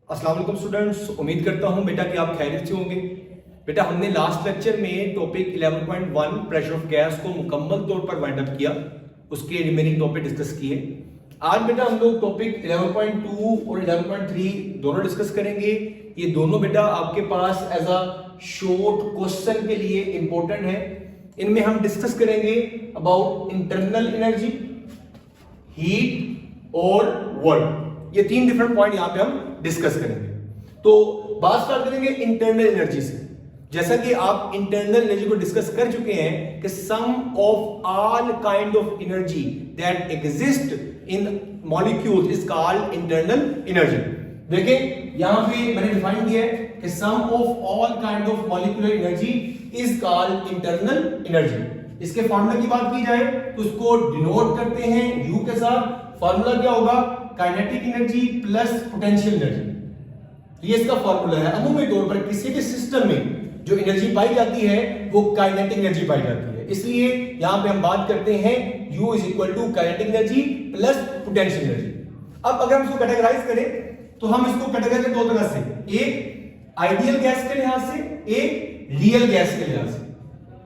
अस्सलाम वालेकुम स्टूडेंट्स, उम्मीद करता हूं बेटा कि आप खैरियत से होंगे। बेटा हमने लास्ट लेक्चर में टॉपिक 11.1 प्रेशर ऑफ गैस को मुकम्मल तौर पर वाइंड अप किया, उसके रिमेनिंग टॉपिक डिस्कस किए। आज बेटा हम लोग टॉपिक 11.2 और 11.3 दोनों डिस्कस करेंगे। ये दोनों बेटा आपके पास एज अ शॉर्ट क्वेश्चन के लिए इंपॉर्टेंट है। इनमें हम डिस्कस करेंगे अबाउट इंटरनल एनर्जी, हीट और वर्क। ये तीन डिफरेंट पॉइंट यहां पे हम डिस्कस करेंगे। तो बात स्टार्ट करेंगे इंटरनल एनर्जी से। जैसा कि आप इंटरनल एनर्जी को डिस्कस कर चुके हैं कि sum of all kind of energy that exist in molecules is called internal energy. देखिए यहां पे मैंने डिफाइन किया है कि sum of all kind of molecular energy is called internal energy. इसके फार्मूला की बात की जाए तो उसको डिनोट करते हैं यू के साथ। फार्मूला क्या होगा? Kinetic energy plus potential energy. ये इसका फार्मूला है। अमूमी तौर पर किसी भी सिस्टम में जो एनर्जी पाई जाती है वो काइनेटिक एनर्जी पाई जाती है, इसलिए यहां पे हम बात करते हैं U is equal to kinetic energy plus potential energy. अब अगर हम इसको कैटेगराइज करें तो हम इसको कैटेगराइज करें दो तरह से, एक आइडियल गैस के लिहाज से, एक रियल गैस के लिहाज से।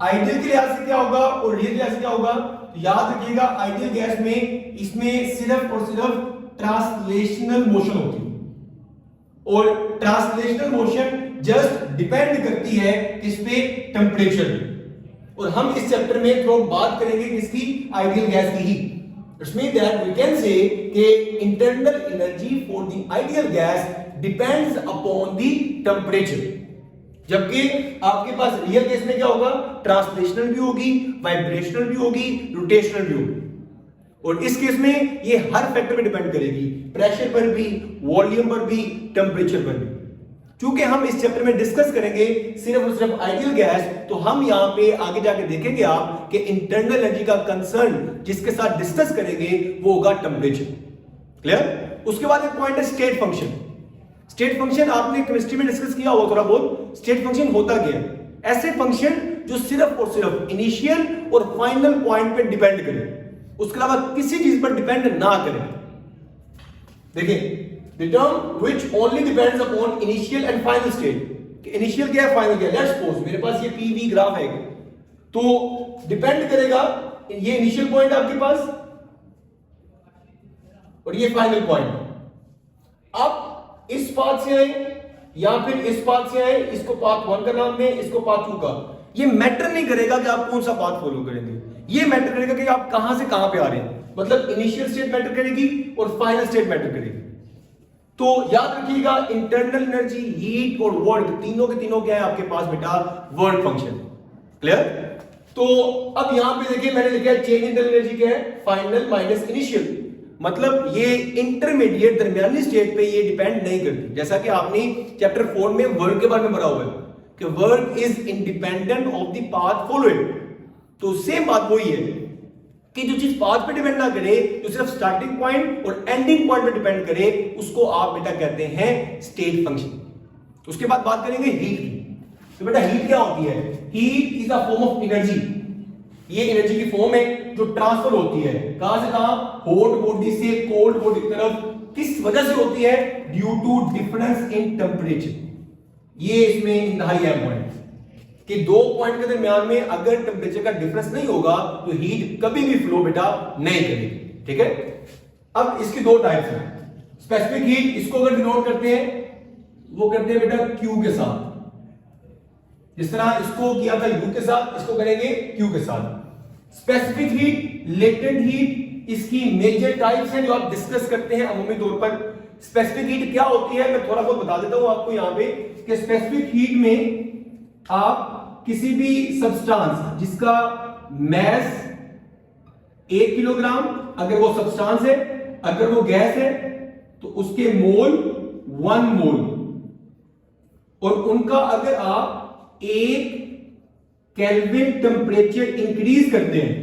आइडियल के लिहाज से क्या होगा और रियल गैस क्या होगा? तो याद रखिएगा आइडियल गैस में इसमें सिर्फ और सिर्फ ट्रांसलेशनल मोशन होती है और ट्रांसलेशनल मोशन जस्ट डिपेंड करती है किस पे? टेंपरेचर पे। और हम इस चैप्टर में थोड़ा बात करेंगे किसकी? आइडियल गैस की ही। It's mean that we can say कि internal energy for the ideal gas depends upon the temperature, जबकि आपके पास रियल केस में क्या होगा? ट्रांसलेशनल भी होगी, वाइब्रेशनल भी होगी, रोटेशनल भी होगी। और इस केस में ये हर फैक्टर पे डिपेंड करेगी, प्रेशर पर भी, वॉल्यूम पर भी, टेंपरेचर पर भी। क्योंकि हम इस चैप्टर में डिस्कस करेंगे सिर्फ और सिर्फ आइडियल गैस, तो हम यहां पे आगे जाके देखेंगे आप कि इंटरनल एनर्जी का कंसर्न जिसके साथ डिस्कस करेंगे वो होगा टेंपरेचर। क्लियर? उसके बाद एक पॉइंट है स्टेट फंक्शन। स्टेट फंक्शन आपने केमिस्ट्री में डिस्कस किया होगा थोड़ा बहुत। स्टेट फंक्शन होता क्या है? ऐसे फंक्शन जो सिर्फ और सिर्फ इनिशियल और फाइनल पॉइंट पे डिपेंड करे, उसके अलावा किसी चीज पर डिपेंड ना करें। देखिए the term which only depends upon initial and final state। Initial क्या है, फाइनल क्या है? लेट्स सपोज मेरे पास ये पीवी ग्राफ है, तो डिपेंड करेगा ये इनिशियल पॉइंट आपके पास और ये फाइनल पॉइंट। अब इस पाथ से आए या फिर इस पाथ से आए, इसको पाथ 1 का नाम दें, इसको पाथ 2 का। ये मैटर नहीं करेगा कि आप कौन सा पाथ फॉलो करेंगे, ये मैटर करेगा कि आप कहां से कहां पे आ रहे हैं। मतलब इनिशियल स्टेट मैटर करेगी और फाइनल स्टेट मैटर करेगी। तो याद रखिएगा इंटरनल एनर्जी, हीट और वर्क तीनों के तीनों क्या है आपके पास बेटा? Work function. क्लियर? तो अब यहां पे देखिए मैंने लिखा है चेंज इंटरनल एनर्जी क्या है? Final minus initial. मतलब ये इंटरमीडिएट दरमियानी स्टेट पे ये डिपेंड नहीं करती। जैसा कि आपने चैप्टर 4 में वर्क के बारे में पढ़ा हुआ है कि work is independent of the path following. तो सेम बात वही है कि जो चीज पाथ पे डिपेंड ना करे, जो सिर्फ स्टार्टिंग पॉइंट और एंडिंग पॉइंट पे डिपेंड करे, उसको आप बेटा कहते हैं स्टेट फंक्शन। उसके बाद बात करेंगे हीट की। तो बेटा हीट क्या होती है? Heat is a form of energy. ये एनर्जी की फॉर्म है जो ट्रांसफर होती है कहां से कहां? हॉट बॉडी से कोल्ड बॉडी की तरफ। किस वजह से होती है? Due to difference in temperature. ये इसमें इंतहाई अहम पॉइंट कि दो पॉइंट के दरमियान में अगर टेंपरेचर का डिफरेंस नहीं होगा तो हीट कभी भी फ्लो बेटा नहीं करेगी। ठीक है? अब इसकी दो टाइप्स हैं। स्पेसिफिक हीट, इसको अगर डिनोट करते हैं वो करते हैं बेटा Q के साथ। जिस तरह इसको किया था U के साथ, इसको करेंगे Q के साथ। स्पेसिफिक हीट, लेटेंट हीट, इसकी मेजर टाइप्स हैं जो आप डिस्कस करते हैं अमूमी तौर पर। स्पेसिफिक हीट क्या होती है मैं थोड़ा बहुत बता देता हूं आपको यहां पे कि स्पेसिफिक हीट में आप किसी भी सब्सटेंस जिसका मैस 1 किलोग्राम, अगर वो सब्सटेंस है, अगर वो गैस है तो उसके मोल 1 मोल, और उनका अगर आप 1 केल्विन टेंपरेचर इंक्रीज करते हैं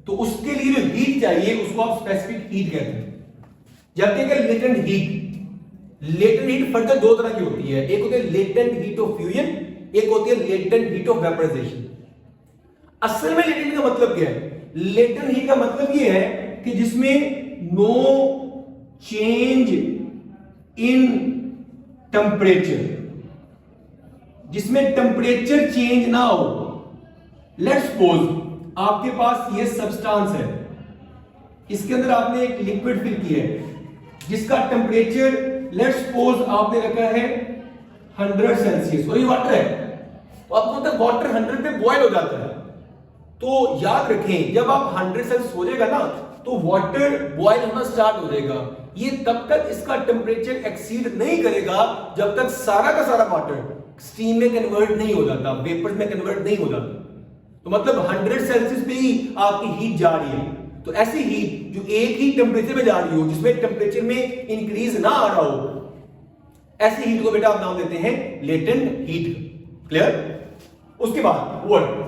तो उसके लिए जो हीट चाहिए उसको आप स्पेसिफिक हीट कहते हैं। जबकि लेटेंट हीट फर्दर दो तरह की होती है। एक होती है लेटेंट हीट ऑफ फ्यूजन, एक होती है लेटेंट हीट ऑफ वेपराइजेशन। असल में लेटेंट का मतलब क्या है? लेटेंट हीट का मतलब यह है कि जिसमें नो चेंज इन टेम्परेचर, जिसमें टेम्परेचर चेंज ना हो। लेट्स सपोज आपके पास ये सब्सटेंस है, इसके अंदर आपने एक लिक्विड फिल किया है जिसका टेम्परेचर लेट्स सपोज आपने रखा है 100 सेल्सियस, और ये वाटर है, तो आपको पता है वाटर 100 पे बॉयल हो जाता है। तो याद रखें जब आप 100 सेल्सियस हो जाएगा ना तो वाटर बॉयल होना स्टार्ट हो जाएगा। ये तब तक इसका टेम्परेचर एक्सीड नहीं करेगा जब तक सारा का सारा वाटर स्टीम में कन्वर्ट नहीं हो जाता, वेपर्स में कन्वर्ट नहीं हो जाता। तो मतलब 100 सेल्सियस पे ही आपकी हीट जा रही है। तो ऐसी हीट जो एक ही टेम्परेचर में जा रही हो, जिसमें टेम्परेचर में इंक्रीज ना आ रहा हो, ऐसी हीट को बेटा आप नाम देते हैं लेटेंट हीट। क्लियर? उसके बाद वर्क,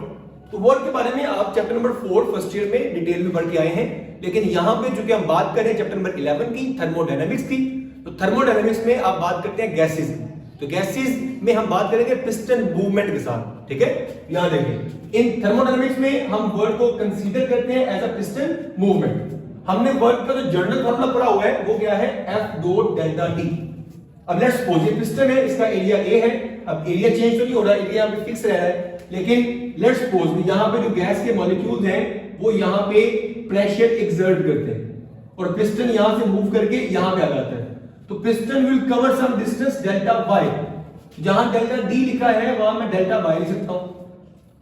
तो वर्क के बारे में आप चैप्टर नंबर 4 फर्स्ट ईयर में डिटेल में पढ़ के आए हैं, लेकिन यहां पे जो कि हम बात कर रहे हैं चैप्टर नंबर 11 की थर्मोडायनामिक्स की। तो थर्मोडायनामिक्स में आप बात करते हैं गैसेस, तो गैसेस में हम बात करेंगे पिस्टन मूवमेंट के साथ। ठीक है, यहां देखें इन थर्मोडायनामिक्स में हम वर्क को कंसीडर करते हैं एज अ पिस्टन मूवमेंट। हमने वर्क का जो जनरल फार्मूला पढ़ा हुआ है वो क्या है, F डॉट डेल्टा टी। अब लेट्स सपोज ये पिस्टन है, इसका एरिया A है। अब एरिया चेंज तो नहीं हो रहा, एरिया यहां पे फिक्स रह रहा है, लेकिन लेट्स सपोज यहां पे जो गैस के मॉलिक्यूल्स हैं वो यहां पे प्रेशर एक्सर्ट करते हैं और पिस्टन यहां से मूव करके यहां पे आ जाता है। तो piston will cover some distance delta y, जहां डेल्टा d लिखा है वहां मैं डेल्टा y लिख सकता हूं।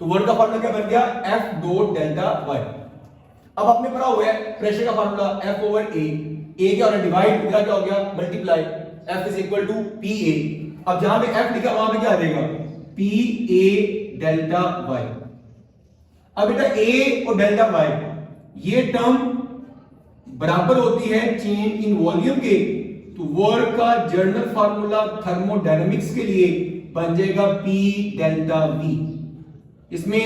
तो वर्क का फार्मूला क्या बन गया, F डॉट डेल्टा y। अब आपने पढ़ा हुआ है प्रेशर का formula F over A, A क्या हो रहा है डिवाइड, क्या हो गया multiply, F is equal to PA। अब जहां पे F लिखा वहां पे क्या आ जाएगा, PA डेल्टा y। अब बेटा A और डेल्टा y ये टर्म बराबर होती है चेंज इन वॉल्यूम के, तो वर्क का जर्नल फार्मूला थर्मोडायनामिक्स के लिए बन जाएगा P डेल्टा V। इसमें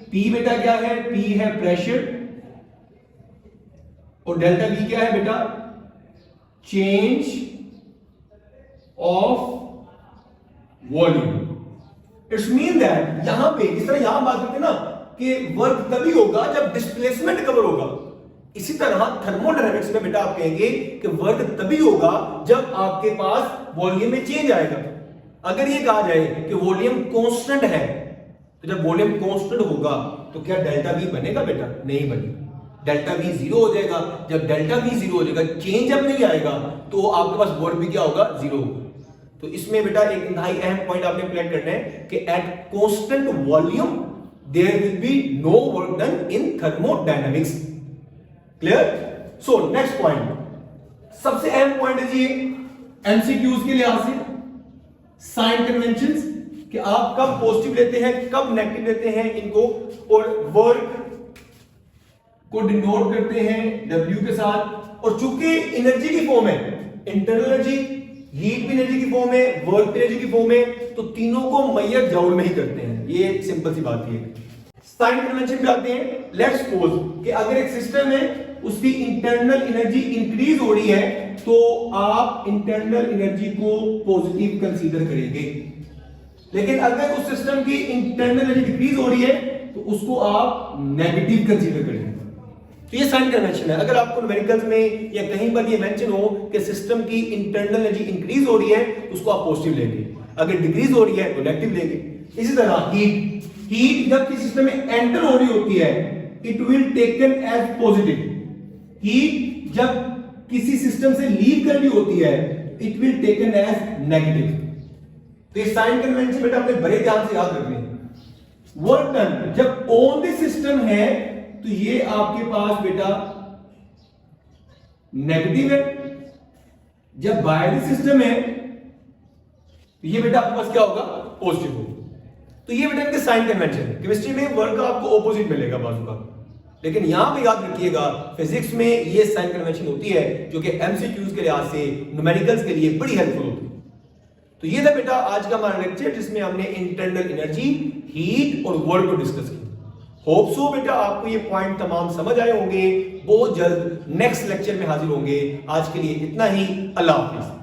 P बेटा क्या है, P है प्रेशर और डेल्टा V क्या है बेटा, change of volume. It's mean that यहां पे जिस तरह यहां बात करते हैं ना कि वर्क तभी होगा जब डिस्प्लेसमेंट कवर होगा, इसी तरह थर्मोडायनामिक्स में बेटा आप कहेंगे कि वर्क तभी होगा जब आपके पास वॉल्यूम में चेंज आएगा। अगर ये कहा जाए कि वॉल्यूम कांस्टेंट है, तो जब वॉल्यूम कांस्टेंट होगा तो क्या डेल्टा V बनेगा बेटा, नहीं बनेगा, डेल्टा V जीरो हो जाएगा। जब डेल्टा V जीरो हो जाएगा, चेंज जब नहीं आएगा, तो आपके पास वर्क भी क्या होगा, जीरो होगा। तो इसमें बेटा एक इंतहाई अहम पॉइंट आपने प्लान करना है कि at constant volume there will be no work done in thermodynamics. Clear? So next point, सबसे अहम पॉइंट है जी एमसीक्यूज के लिहाज से साइन कन्वेंशंस, कि आप कब पॉजिटिव लेते हैं कब नेगेटिव लेते हैं इनको, और वर्क को डिनोट करते हैं W के साथ। और चूंकि एनर्जी की फॉर्म है, इंटरनल एनर्जी, हीट भी एनर्जी की फॉर्म है, वर्क भी एनर्जी की फॉर्म है, तो तीनों को मैयर जूल में ही करते हैं। ये सिंपल सी बात है। साइन कन्वेंशन पे आते हैं। लेट्स सपोज कि अगर एक सिस्टम है उसकी इंटरनल एनर्जी इंक्रीज हो रही है, तो आप इंटरनल एनर्जी को पॉजिटिव कंसीडर करेंगे, लेकिन अगर उस सिस्टम की इंटरनल एनर्जी डिक्रीज हो रही है तो उसको आप नेगेटिव कंसीडर करेंगे। तो ये साइन कन्वेंशन है। अगर आपको न्यूमेरिकल्स में या कहीं पर ये मेंशन हो कि सिस्टम की इंटरनल एनर्जी इंक्रीज हो रही है, उसको आप पॉजिटिव लेंगे, अगर डिक्रीज हो रही है तो नेगेटिव लेंगे। इसी तरह हीट जब किसी सिस्टम में एंटर हो रही होती है, it will taken as positive. Heat जब किसी सिस्टम से लीव कर रही होती है, it will taken as negative. तो ये साइन कन्वेंशन बेटा अपने बड़े ध्यान से याद रखने। वर्क डन जब ऑन द सिस्टम है तो ये आपके पास बेटा नेगेटिव है, जब बाय द सिस्टम है तो ये बेटा आपके पास क्या होगा, पॉजिटिव होगा। तो ये बेटा इनके साइन कन्वेंशन है। केमिस्ट्री में वर्क का आपको ऑपोजिट मिलेगा बाजू का, लेकिन यहां पे याद रखिएगा फिजिक्स में ये साइन कन्वेंशन होती है जो कि एमसीक्यूज के लिहाज से न्यूमेरिकल्स के लिए बड़ी हेल्पफुल होती है। तो ये था बेटा आज का हमारा लेक्चर, जिसमें हमने इंटरनल एनर्जी, हीट और वर्क को डिस्कस किया। होप सो बेटा आपको ये पॉइंट तमाम समझ आए होंगे। बहुत जल्द नेक्स्ट लेक्चर में हाजिर होंगे। आज के लिए इतना ही। अल्लाह हाफिज।